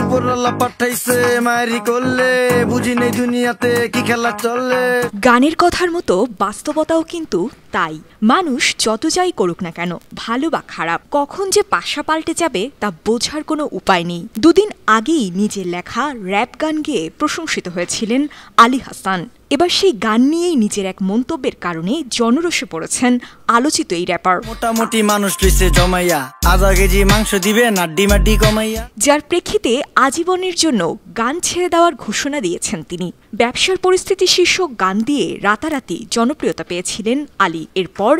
উপরওয়ালা পাঠাইছে মারি করলে বুঝি নেই দুনিয়াতে কি খেলা চলে। গানের কথার মতো বাস্তবতাও কিন্তু তাই। মানুষ যত যাই করুক না কেন, ভালো বা খারাপ, কখন যে পাশা পাল্টে যাবে তা বোঝার কোনো উপায় নেই। দুদিন আগেই নিজের লেখা র‍্যাপ গান গেয়ে প্রশংসিত হয়েছিলেন আলী হাসান। এবার সেই গান নিয়েই নিজের এক মন্তব্যের কারণে জনরোষে পড়েছেন আলোচিত এই র্যাপার। মোটামুটি মানুষ লইছে জমাইয়া, আধা কেজি মাংস দিবে নাড্ডি মাড্ডি কমাইয়া। যার প্রেক্ষিতে আজীবনের জন্য গান ছেড়ে দেওয়ার ঘোষণা দিয়েছেন তিনি। ব্যবসার পরিস্থিতি শীর্ষক গান দিয়ে রাতারাতি জনপ্রিয়তা পেয়েছিলেন আলী। এরপর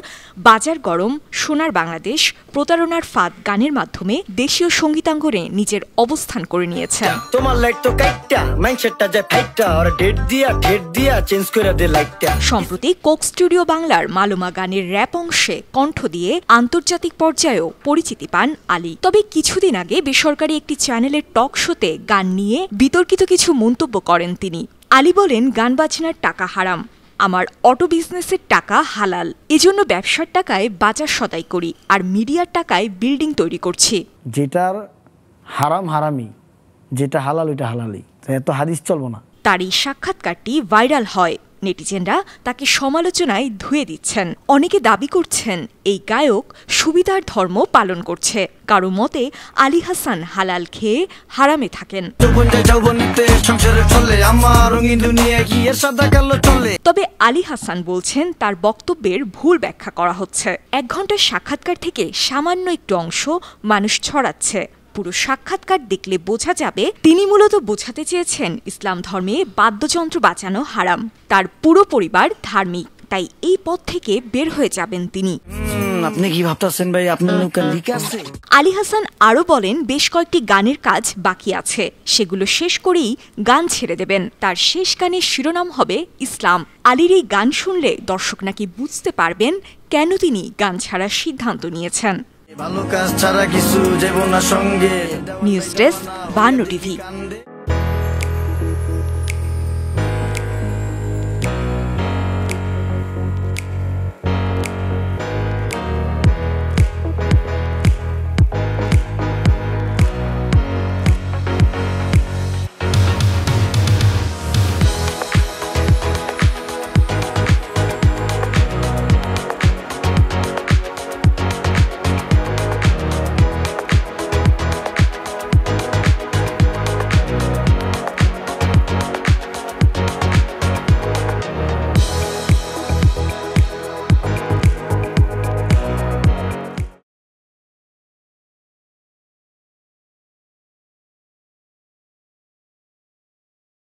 বাজার গরম, সোনার বাংলাদেশ, প্রতারণার ফাঁদ গানের মাধ্যমে দেশীয় সঙ্গীতাঙ্গনে নিজের অবস্থান করে নিয়েছেন। তোমার লাইট তো কাইটটা মাইন্ডসেটটা যায় ফাইটটা আর ডেট দিয়া চেঞ্জ করে দে লাইটটা। সম্প্রতি কোক স্টুডিও বাংলার মালুমা গানের র‍্যাপ অংশে কণ্ঠ দিয়ে আন্তর্জাতিক পর্যায়েও পরিচিতি পান আলী। তবে কিছুদিন আগে বেসরকারি একটি চ্যানেলের টক শোতে গান নিয়ে বিতর্কিত কিছু মন্তব্য করেন তিনি। আলী বলেন, গান বাজনার টাকা হারাম, আমার অটো বিজনেসের টাকা হালাল, এজন্য ব্যবসার টাকায় বাজার সদাই করি আর মিডিয়ার টাকায় বিল্ডিং তৈরি করছি। যেটার হারাম হারামি, যেটা হালাল ওইটা হালালি, এত হাদিস চলবো না। তার এই সাক্ষাৎকারটি ভাইরাল হয়। নেটিজেনরা তাকে সমালোচনায় ধুয়ে দিচ্ছেন। অনেকে দাবি করছেন এই গায়ক সুবিধার ধর্ম পালন করছে। কারো মতে আলী হাসান হালাল খেয়ে হারামে থাকেন। তবে আলী হাসান বলছেন তার বক্তব্যের ভুল ব্যাখ্যা করা হচ্ছে। 1 ঘন্টার সাক্ষাৎকার থেকে সামান্য একটু অংশ মানুষ ছড়াচ্ছে। পুরো সাক্ষাৎকার দেখলে বোঝা যাবে তিনি মূলত বোঝাতে চেয়েছেন ইসলাম ধর্মে বাদ্যযন্ত্র বাজানো হারাম। তার পুরো পরিবার ধার্মিক, তাই এই পথ থেকে বের হয়ে যাবেন তিনি। আপনি কি ভাবতেছেন ভাই আপনার নৌকা লিক আছে? আলী হাসান আরো বলেন, বেশ কয়েকটি গানের কাজ বাকি আছে, সেগুলো শেষ করেই গান ছেড়ে দেবেন। তার শেষ গানের শিরোনাম হবে ইসলাম। আলীর এই গান শুনলে দর্শক নাকি বুঝতে পারবেন কেন তিনি গান ছাড়ার সিদ্ধান্ত নিয়েছেন। ভালো কাজ ছাড়া কিছু যাব না সঙ্গে। News desk, 52 TV.